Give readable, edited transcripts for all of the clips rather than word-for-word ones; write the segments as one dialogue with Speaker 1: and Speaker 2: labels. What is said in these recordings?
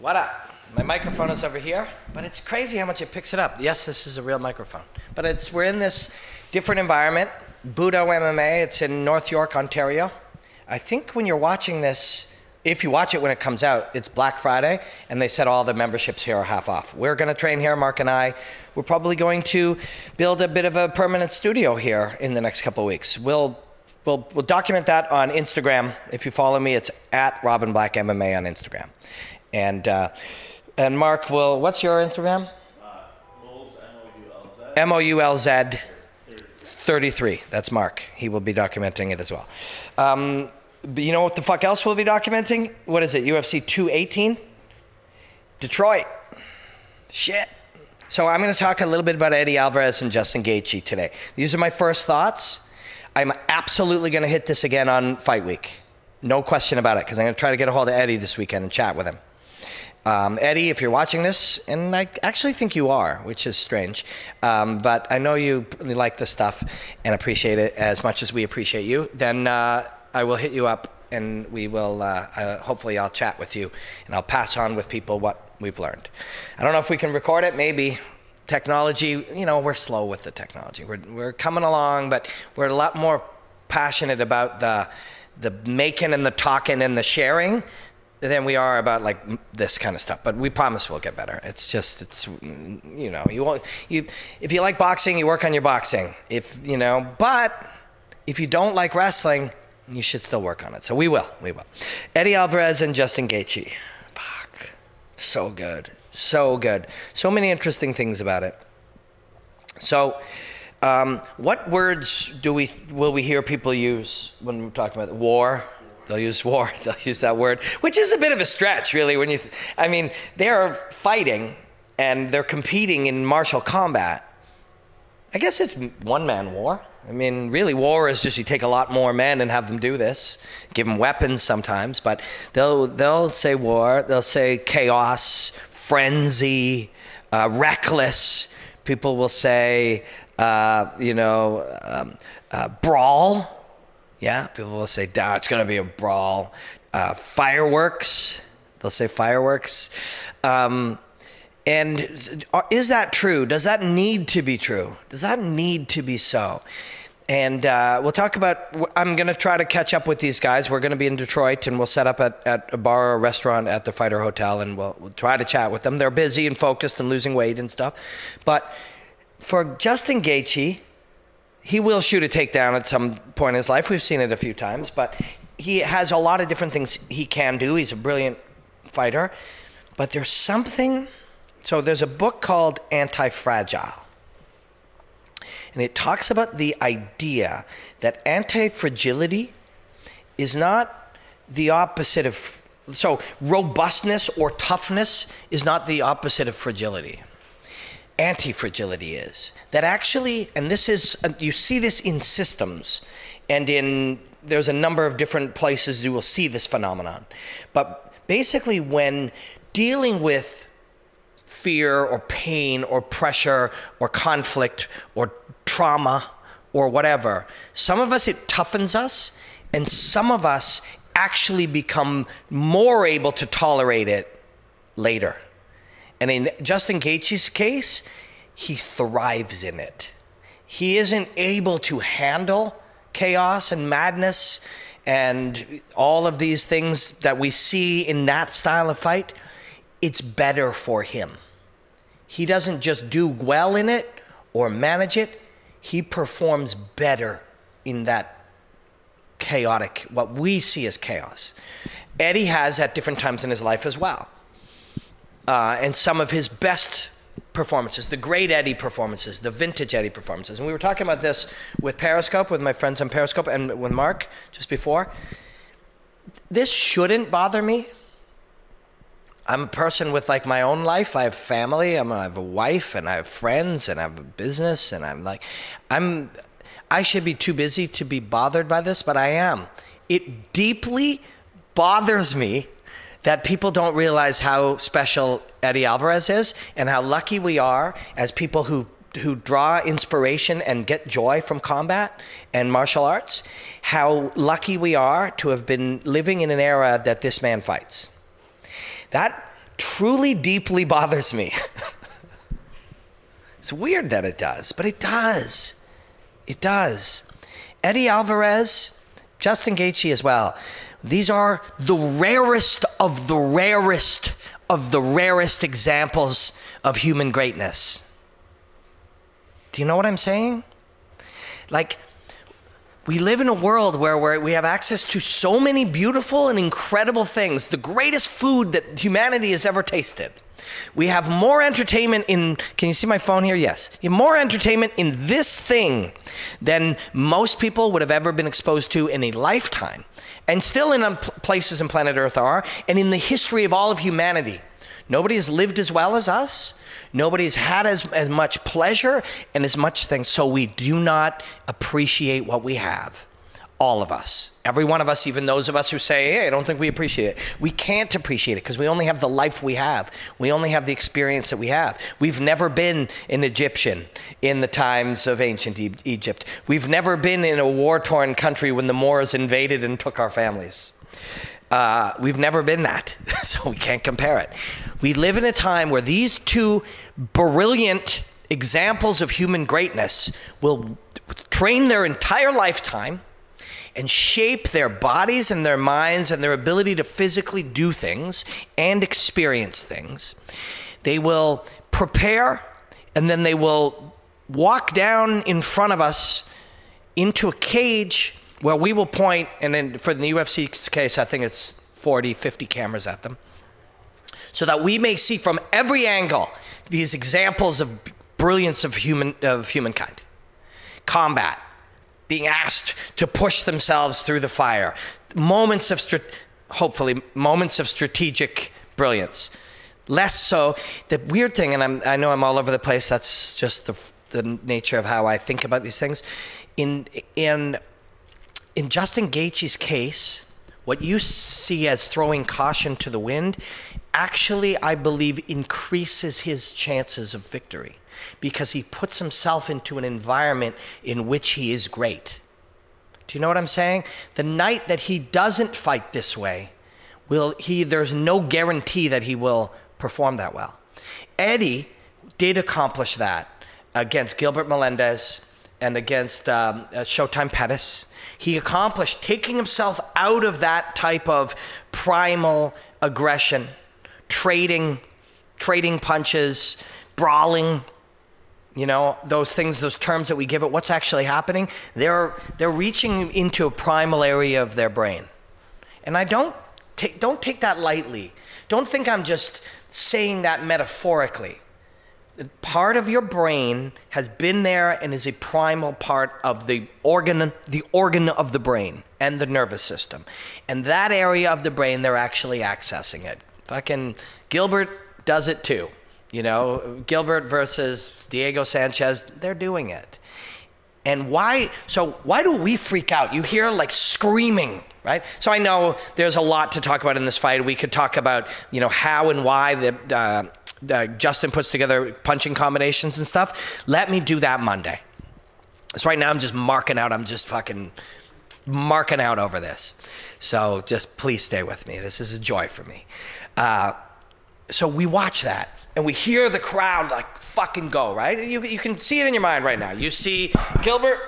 Speaker 1: What up? My microphone is over here, but it's crazy how much it picks it up. Yes, this is a real microphone, but we're in this different environment. Bout MMA, it's in North York, Ontario. I think when you're watching this, if you watch it when it comes out, it's Black Friday, and they said all the memberships here are half off. We're gonna train here, Mark and I. We're probably going to build a bit of a permanent studio here in the next couple of weeks. We'll document that on Instagram. If you follow me, it's at Robin Black MMA on Instagram. And Mark will, what's your Instagram? MOULZ 33. That's Mark. He will be documenting it as well. But you know what the fuck else we'll be documenting? What is it, UFC 218? Detroit. Shit. So I'm going to talk a little bit about Eddie Alvarez and Justin Gaethje today. These are my first thoughts. I'm absolutely going to hit this again on Fight Week. No question about it, because I'm going to try to get a hold of Eddie this weekend and chat with him. Eddie, if you're watching this, and I actually think you are, which is strange, but I know you really like this stuff and appreciate it as much as we appreciate you, then I will hit you up and we will, hopefully I'll chat with you and I'll pass on with people what we've learned. I don't know if we can record it, maybe. Technology, you know, we're slow with the technology. We're coming along, but we're a lot more passionate about the making and the talking and the sharing than we are about like this kind of stuff. But we promise we'll get better. It's just, it's, you know, if you like boxing, you work on your boxing. But if you don't like wrestling, you should still work on it. So we will. Eddie Alvarez and Justin Gaethje. Fuck. So good. So good. So many interesting things about it. So what words will we hear people use when we're talking about war? They'll use war. They'll use that word, which is a bit of a stretch, really. When I mean, they're fighting and they're competing in martial combat. I guess it's one-man war. I mean, really, war is just you take a lot more men and have them do this, give them weapons sometimes. But they'll say war. They'll say chaos, frenzy, reckless. People will say, brawl. Yeah, people will say, it's going to be a brawl. Fireworks. They'll say fireworks. And is that true? Does that need to be true? Does that need to be so? And we'll talk about, I'm going to try to catch up with these guys. We're going to be in Detroit, and we'll set up at a bar or a restaurant at the Fighter Hotel, and we'll try to chat with them. They're busy and focused and losing weight and stuff. But for Justin Gaethje, he will shoot a takedown at some point in his life. We've seen it a few times, but he has a lot of different things he can do. He's a brilliant fighter. But there's something, so there's a book called Anti-Fragile. And it talks about the idea that anti-fragility is not the opposite of, so robustness or toughness is not the opposite of fragility. Anti-fragility is. That actually, and this is, you see this in systems, and there's a number of different places you will see this phenomenon. But basically when dealing with fear or pain or pressure or conflict or trauma or whatever, some of us, it toughens us, and some of us actually become more able to tolerate it later. And in Justin Gaethje's case, he thrives in it. He isn't able to handle chaos and madness and all of these things that we see in that style of fight. It's better for him. He doesn't just do well in it or manage it. He performs better in that chaotic, what we see as chaos. Eddie has at different times in his life as well. And some of his best performances, the great Eddie performances, the vintage Eddie performances. And we were talking about this with Periscope, with my friends on Periscope, and with Mark just before. This shouldn't bother me. I'm a person with like my own life. I have family. I have a wife, and I have friends, and I have a business, and I should be too busy to be bothered by this, but I am. It deeply bothers me that people don't realize how special Eddie Alvarez is and how lucky we are as people who draw inspiration and get joy from combat and martial arts, how lucky we are to have been living in an era that this man fights. That truly deeply bothers me. It's weird that it does, but it does. It does. Eddie Alvarez, Justin Gaethje as well. These are the rarest of the rarest of the rarest examples of human greatness. Do you know what I'm saying? Like, we live in a world where we have access to so many beautiful and incredible things, the greatest food that humanity has ever tasted. We have more entertainment in, can you see my phone here? Yes. You have more entertainment in this thing than most people would have ever been exposed to in a lifetime. And still in places in planet Earth are, and in the history of all of humanity. Nobody has lived as well as us. Nobody has had as much pleasure and as much things. So we do not appreciate what we have. All of us. Every one of us, even those of us who say, hey, I don't think we appreciate it. We can't appreciate it because we only have the life we have. We only have the experience that we have. We've never been an Egyptian in the times of ancient Egypt. We've never been in a war-torn country when the Moors invaded and took our families. We've never been that, so we can't compare it. We live in a time where these two brilliant examples of human greatness will train their entire lifetime and shape their bodies and their minds and their ability to physically do things and experience things. They will prepare, and then they will walk down in front of us into a cage where we will point, and then for the UFC case, I think it's 40, 50 cameras at them, so that we may see from every angle these examples of brilliance of humankind. Combat, being asked to push themselves through the fire, moments of hopefully moments of strategic brilliance. Less so, the weird thing, and I know I'm all over the place, that's just the nature of how I think about these things. In Justin Gaethje's case, what you see as throwing caution to the wind actually, I believe, increases his chances of victory because he puts himself into an environment in which he is great. Do you know what I'm saying? The night that he doesn't fight this way, there's no guarantee that he will perform that well. Eddie did accomplish that against Gilbert Melendez and against Showtime Pettis. He accomplished taking himself out of that type of primal aggression, trading punches, brawling, you know, those things, those terms that we give it. What's actually happening? They're reaching into a primal area of their brain. And I don't take that lightly. Don't think I'm just saying that metaphorically. Part of your brain has been there and is a primal part of the organ of the brain and the nervous system. And that area of the brain, they're actually accessing it. Fucking Gilbert does it too. You know, Gilbert versus Diego Sanchez, they're doing it. And why do we freak out? You hear like screaming, right? So I know there's a lot to talk about in this fight. We could talk about, you know, how and why Justin puts together punching combinations and stuff. Let me do that Monday. So right now I'm just marking out. I'm just fucking marking out over this. So just please stay with me. This is a joy for me. So we watch that and we hear the crowd like fucking go, right? You can see it in your mind right now. You see Gilbert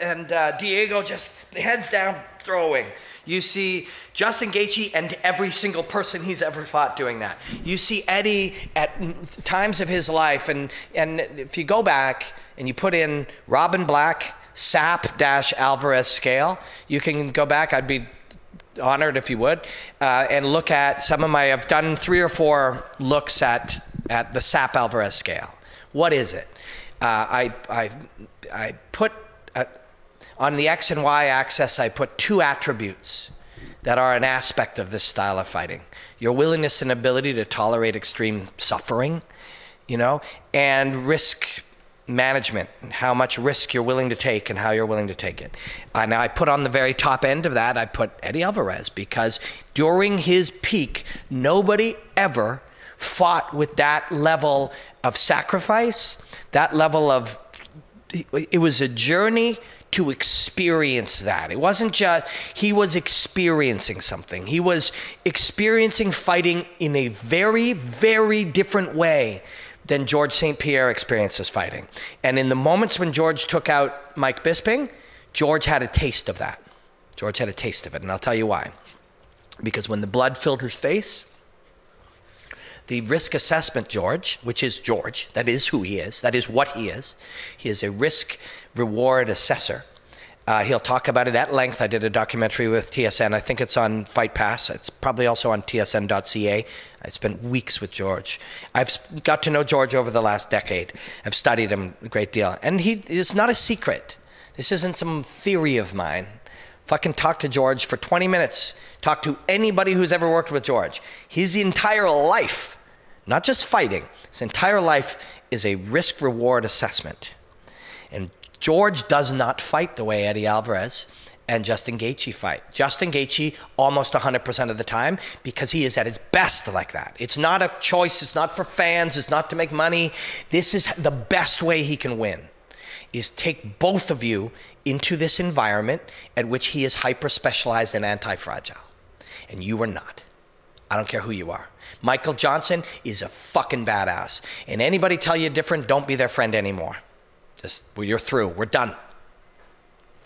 Speaker 1: and Diego just heads down throwing. You see Justin Gaethje and every single person he's ever fought doing that. You see Eddie at times of his life, and if you go back and you put in Robin Black, Sapp-Alvarez scale, you can go back, I'd be honored if you would, and look at I've done 3 or 4 looks at the Sapp-Alvarez scale. What is it? I put on the X and Y axis, I put 2 attributes that are an aspect of this style of fighting. Your willingness and ability to tolerate extreme suffering, you know, and risk management, how much risk you're willing to take and how you're willing to take it. And I put on the very top end of that, I put Eddie Alvarez, because during his peak, nobody ever fought with that level of sacrifice, that level of, it was a journey to experience that. It wasn't just, he was experiencing something. He was experiencing fighting in a very, very different way than George St. Pierre experiences fighting. And in the moments when George took out Mike Bisping, George had a taste of that. George had a taste of it, and I'll tell you why. Because when the blood filled his face, the risk assessment George, which is George, that is who he is, that is what he is a risk-reward assessor. He'll talk about it at length. I did a documentary with TSN. I think it's on Fight Pass. It's probably also on tsn.ca. I spent weeks with George. I've got to know George over the last decade. I've studied him a great deal. And it's not a secret. This isn't some theory of mine. Fucking talk to George for 20 minutes. Talk to anybody who's ever worked with George. His entire life, not just fighting, his entire life is a risk-reward assessment. And George does not fight the way Eddie Alvarez and Justin Gaethje fight. Justin Gaethje almost 100% of the time, because he is at his best like that. It's not a choice. It's not for fans. It's not to make money. This is the best way he can win, is take both of you into this environment at which he is hyper-specialized and anti-fragile. And you are not. I don't care who you are. Michael Johnson is a fucking badass. And anybody tell you different, don't be their friend anymore. Just, well, you're through. We're done.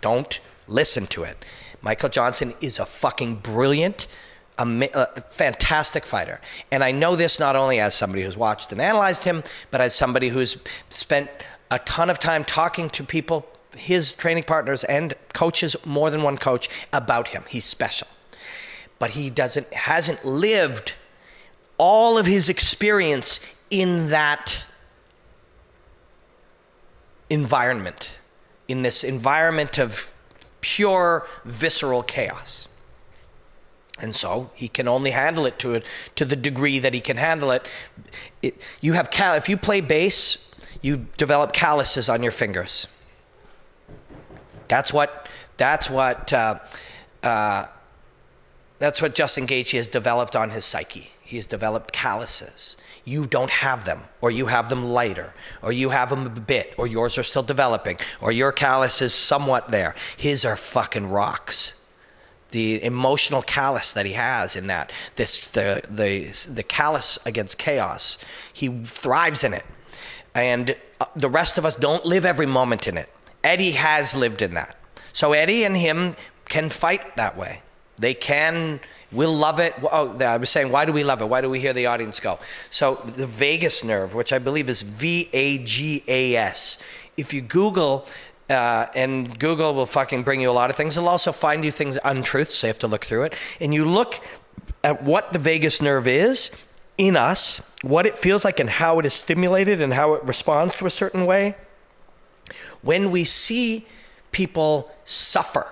Speaker 1: Don't listen to it. Michael Johnson is a fucking brilliant, fantastic fighter. And I know this not only as somebody who's watched and analyzed him, but as somebody who's spent a ton of time talking to people, his training partners and coaches, more than one coach, about him. He's special. But he hasn't lived all of his experience in that environment, in this environment of pure visceral chaos. And so he can only handle it to the degree that he can handle it. If you play bass, you develop calluses on your fingers. That's what Justin Gaethje has developed on his psyche. He has developed calluses. You don't have them, or you have them lighter, or you have them a bit, or yours are still developing, or your callus is somewhat there. His are fucking rocks. The emotional callus that he has in that, the callus against chaos, he thrives in it. And the rest of us don't live every moment in it. Eddie has lived in that. So Eddie and him can fight that way. They can, we'll love it. Oh, I was saying, why do we love it? Why do we hear the audience go? So the vagus nerve, which I believe is VAGAS. If you Google, and Google will fucking bring you a lot of things. It'll also find you things, untruths, so you have to look through it. And you look at what the vagus nerve is in us, what it feels like and how it is stimulated and how it responds to a certain way. When we see people suffer,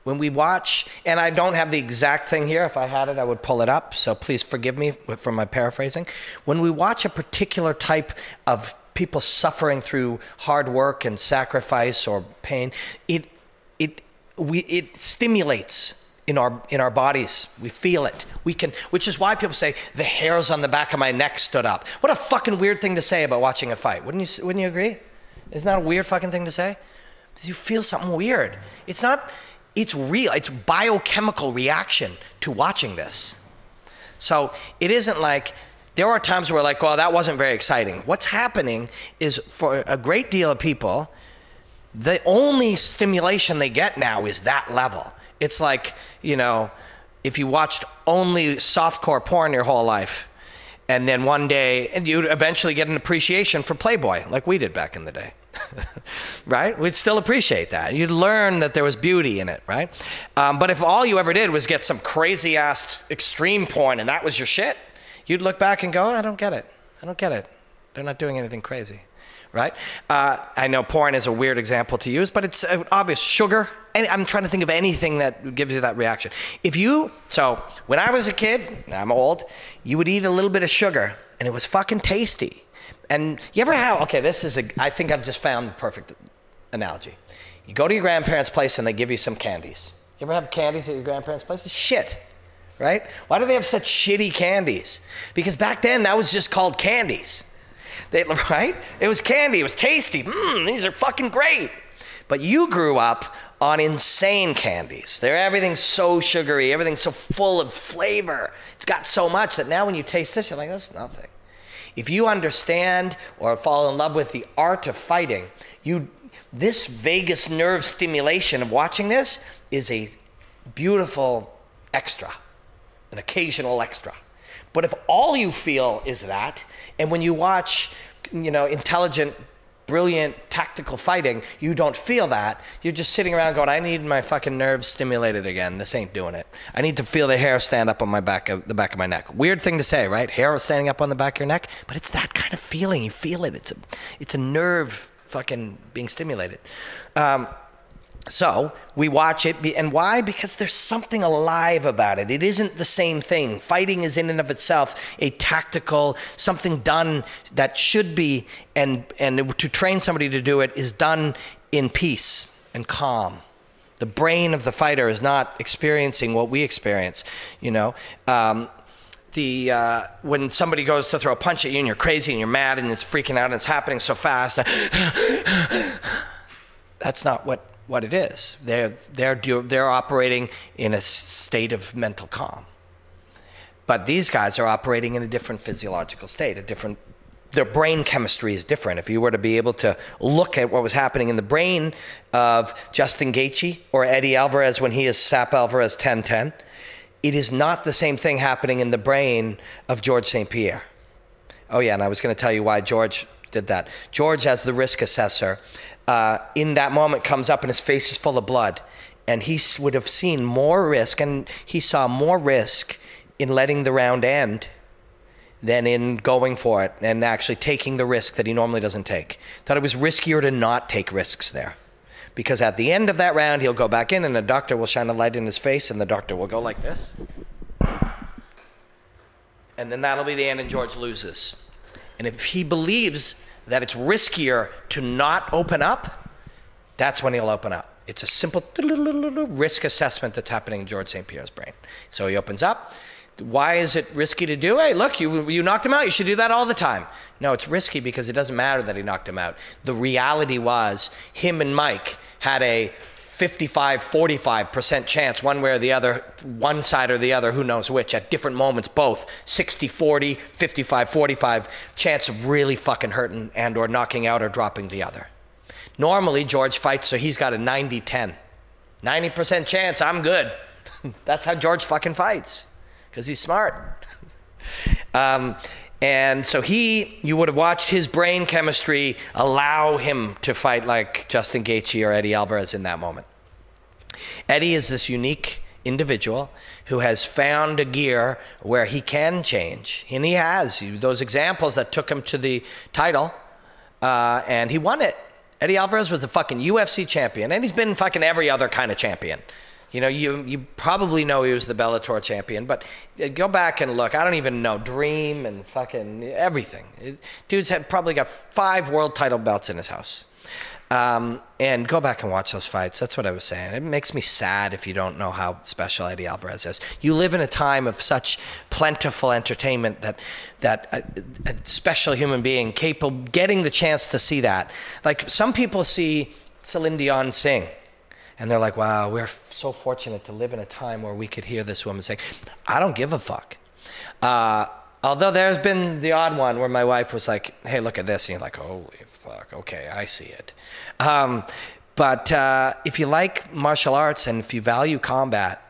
Speaker 1: when we watch, and I don't have the exact thing here. If I had it, I would pull it up. So please forgive me for my paraphrasing. When we watch a particular type of people suffering through hard work and sacrifice or pain, it stimulates in our bodies. We feel it. We can, which is why people say the hairs on the back of my neck stood up. What a fucking weird thing to say about watching a fight. Wouldn't you agree? Isn't that a weird fucking thing to say? You feel something weird. It's not. It's real. It's biochemical reaction to watching this. So it isn't like, there are times where like, well, that wasn't very exciting. What's happening is, for a great deal of people, the only stimulation they get now is that level. It's like, if you watched only softcore porn your whole life, and then one day, and you'd eventually get an appreciation for Playboy, like we did back in the day. Right? We'd still appreciate that. You'd learn that there was beauty in it, right? But if all you ever did was get some crazy ass extreme porn and that was your shit, you'd look back and go, I don't get it. They're not doing anything crazy, right? I know porn is a weird example to use, but it's obvious. Sugar. And I'm trying to think of anything that gives you that reaction. So when I was a kid, I'm old, you would eat a little bit of sugar and it was fucking tasty. And you ever have, I think I've just found the perfect analogy. You go to your grandparents' place and they give you some candies. You ever have candies at your grandparents' place? It's shit, right? Why do they have such shitty candies? Because back then that was just called candies. Right? It was candy, it was tasty. These are fucking great. But you grew up on insane candies. Everything's so sugary, everything's so full of flavor. It's got so much that now when you taste this, you're like, that's nothing. If you understand or fall in love with the art of fighting, this vagus nerve stimulation of watching this is a beautiful extra, an occasional extra. But if all you feel is that, and when you watch, intelligent, brilliant, tactical fighting, you don't feel that, you're just sitting around going, I need my fucking nerves stimulated again. This ain't doing it. I need to feel the hair stand up on the back of my neck. Weird thing to say, right? Hair standing up on the back of your neck, but it's that kind of feeling. You feel it. It's a nerve fucking being stimulated. So we watch it, and why? Because there's something alive about it. It isn't the same thing. Fighting is in and of itself a tactical, something done that should be, and to train somebody to do it is done in peace and calm. The brain of the fighter is not experiencing what we experience, when somebody goes to throw a punch at you and you're crazy and you're mad and it's freaking out and it's happening so fast, that's not what it is. They're operating in a state of mental calm. But these guys are operating in a different physiological state, their brain chemistry is different. If you were to be able to look at what was happening in the brain of Justin Gaethje or Eddie Alvarez when he is Sap Alvarez 10-10, it is not the same thing happening in the brain of George St. Pierre. Oh yeah, and I was going to tell you why George did that. George, as the risk assessor, in that moment comes up and his face is full of blood, and he would have seen more risk, and he saw more risk in letting the round end than in going for it and actually taking the risk that he normally doesn't take. Thought it was riskier to not take risks there, because at the end of that round he'll go back in and the doctor will shine a light in his face and the doctor will go like this, and then that'll be the end and George loses. And if he believes that it's riskier to not open up, that's when he'll open up. It's a simple risk assessment that's happening in George St. Pierre's brain. So he opens up. Why is it risky to do? Hey, look, you knocked him out. You should do that all the time. No, it's risky because it doesn't matter that he knocked him out. The reality was him and Mike had a 55-45% chance one way or the other, one side or the other, who knows which, at different moments, both 60-40, 55-45 chance of really fucking hurting and or knocking out or dropping the other. Normally George fights, so he's got a 90-10. 90% chance, I'm good. That's how George fucking fights, because he's smart. And so you would have watched his brain chemistry allow him to fight like Justin Gaethje or Eddie Alvarez in that moment. Eddie is this unique individual who has found a gear where he can change, and he has. Those examples that took him to the title, and he won it. Eddie Alvarez was the fucking UFC champion, and he's been fucking every other kind of champion. You probably know he was the Bellator champion, but go back and look. I don't even know. Dream and fucking everything. Dude's probably got 5 world title belts in his house. And go back and watch those fights. That's what I was saying. It makes me sad if you don't know how special Eddie Alvarez is. You live in a time of such plentiful entertainment that a special human being capable, getting the chance to see that. Like, some people see Celine Dion sing, and they're like, wow, we're so fortunate to live in a time where we could hear this woman sing. I don't give a fuck. Although there's been the odd one where my wife was like, hey, look at this. And you're like, holy fuck, okay, I see it. But if you like martial arts and if you value combat,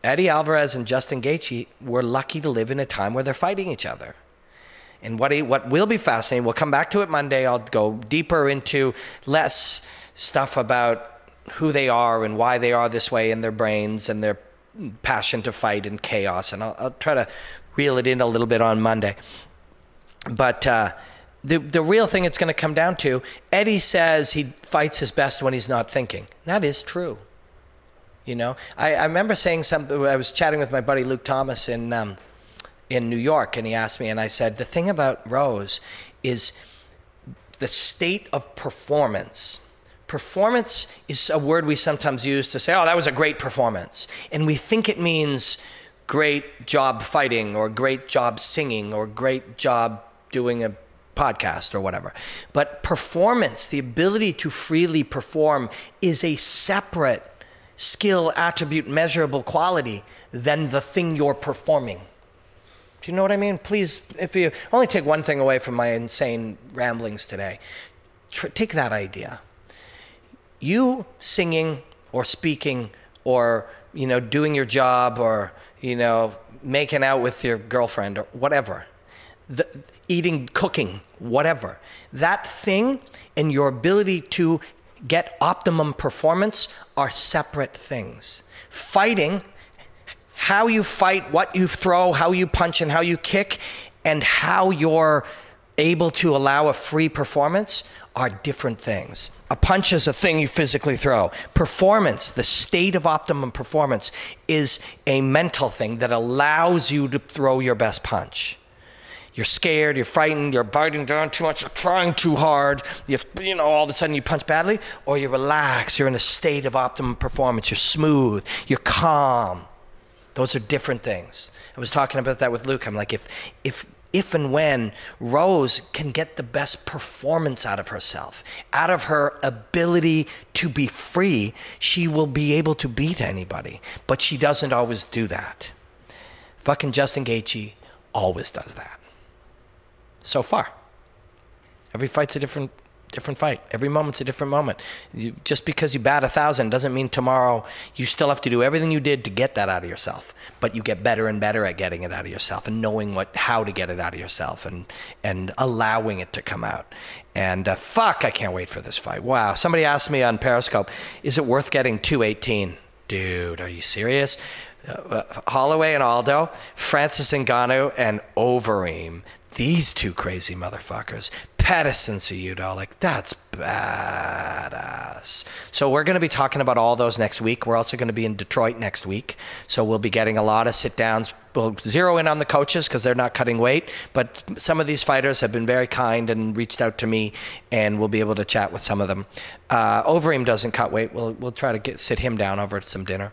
Speaker 1: Eddie Alvarez and Justin Gaethje were lucky to live in a time where they're fighting each other. And what will be fascinating, we'll come back to it Monday. I'll go deeper into less stuff about who they are and why they are this way in their brains and their passion to fight and chaos. And I'll try to reel it in a little bit on Monday. But the real thing it's going to come down to, Eddie says he fights his best when he's not thinking. That is true. I remember saying something. I was chatting with my buddy Luke Thomas in New York, and he asked me, and I said, the thing about Rose is the state of performance. Performance is a word we sometimes use to say, oh, that was a great performance. And we think it means great job fighting or great job singing or great job doing a podcast or whatever. But performance, the ability to freely perform, is a separate skill, attribute, measurable quality than the thing you're performing. Do you know what I mean? Please, if you only take one thing away from my insane ramblings today, take that idea. You singing or speaking or, doing your job or, making out with your girlfriend or whatever, eating, cooking, whatever, that thing and your ability to get optimum performance are separate things. Fighting, how you fight, what you throw, how you punch and how you kick, and how you're able to allow a free performance are different things. A punch is a thing you physically throw. Performance, the state of optimum performance, is a mental thing that allows you to throw your best punch. You're scared, you're frightened, you're biting down too much, you're trying too hard, all of a sudden you punch badly, or you relax, you're in a state of optimum performance, you're smooth, you're calm. Those are different things. I was talking about that with Luke. I'm like, if and when Rose can get the best performance out of herself, out of her ability to be free, she will be able to beat anybody. But she doesn't always do that. Fucking Justin Gaethje always does that. So far. Every fight's a different fight. Every moment's a different moment. Just because you bat 1,000 doesn't mean tomorrow you still have to do everything you did to get that out of yourself. But you get better and better at getting it out of yourself and knowing how to get it out of yourself and allowing it to come out. And I can't wait for this fight. Wow. Somebody asked me on Periscope, is it worth getting 218? Dude, are you serious? Holloway and Aldo, Francis Ngannou and Overeem. These two crazy motherfuckers. Pettis and Cejudo, that's badass. So we're going to be talking about all those next week. We're also going to be in Detroit next week. So we'll be getting a lot of sit downs. We'll zero in on the coaches because they're not cutting weight. But some of these fighters have been very kind and reached out to me, and we'll be able to chat with some of them. Overeem doesn't cut weight. We'll try to sit him down over at some dinner.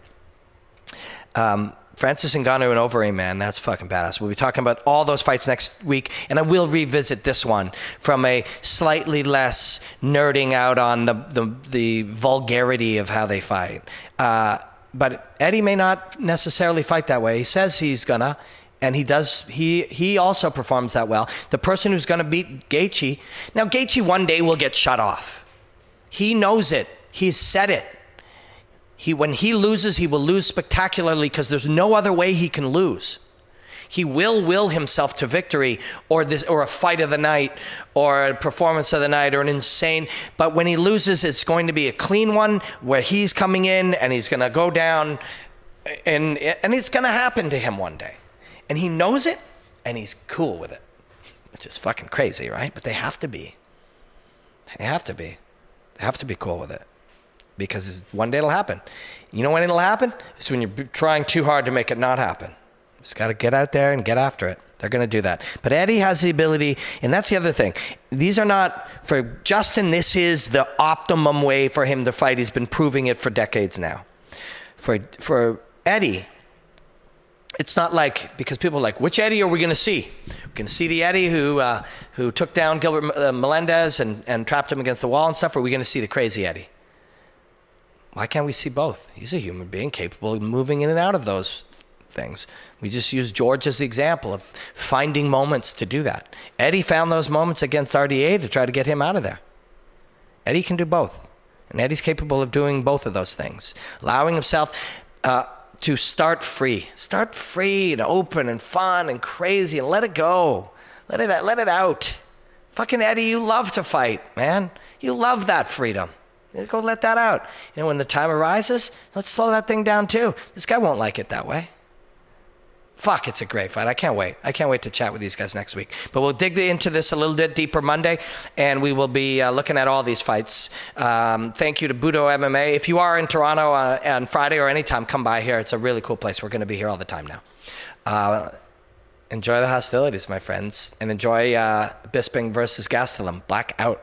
Speaker 1: Francis Ngannou and Overeem, man, that's fucking badass. We'll be talking about all those fights next week, and I will revisit this one from a slightly less nerding out on the vulgarity of how they fight. But Eddie may not necessarily fight that way. He says he's gonna, and he does. He also performs that well. The person who's gonna beat Gaethje, now Gaethje one day will get shut off. He knows it. He's said it. When he loses, he will lose spectacularly because there's no other way he can lose. He will himself to victory or a fight of the night or a performance of the night or an insane. But when he loses, it's going to be a clean one where he's coming in and he's going to go down and it's going to happen to him one day. And he knows it and he's cool with it, which is fucking crazy, right? But they have to be. They have to be. They have to be cool with it. Because one day it'll happen. You know when it'll happen? It's when you're trying too hard to make it not happen. Just got to get out there and get after it. They're going to do that. But Eddie has the ability, and that's the other thing. These are not, for Justin, this is the optimum way for him to fight. He's been proving it for decades now. For Eddie, it's not like, because people are like, which Eddie are we going to see? We're going to see the Eddie who took down Gilbert Melendez and trapped him against the wall and stuff, or are we going to see the crazy Eddie? Why can't we see both? He's a human being capable of moving in and out of those things. We just use George as the example of finding moments to do that. Eddie found those moments against RDA to try to get him out of there. Eddie can do both. And Eddie's capable of doing both of those things. Allowing himself to start free. Start free and open and fun and crazy and let it go. Let it out. Fucking Eddie, you love to fight, man. You love that freedom. Go let that out. When the time arises, let's slow that thing down too. This guy won't like it that way. Fuck, it's a great fight. I can't wait. I can't wait to chat with these guys next week. But we'll dig into this a little bit deeper Monday, and we will be looking at all these fights. Thank you to Budo MMA. If you are in Toronto on Friday or anytime, come by here. It's a really cool place. We're going to be here all the time now. Enjoy the hostilities, my friends, and enjoy Bisping versus Gastelum. Black out.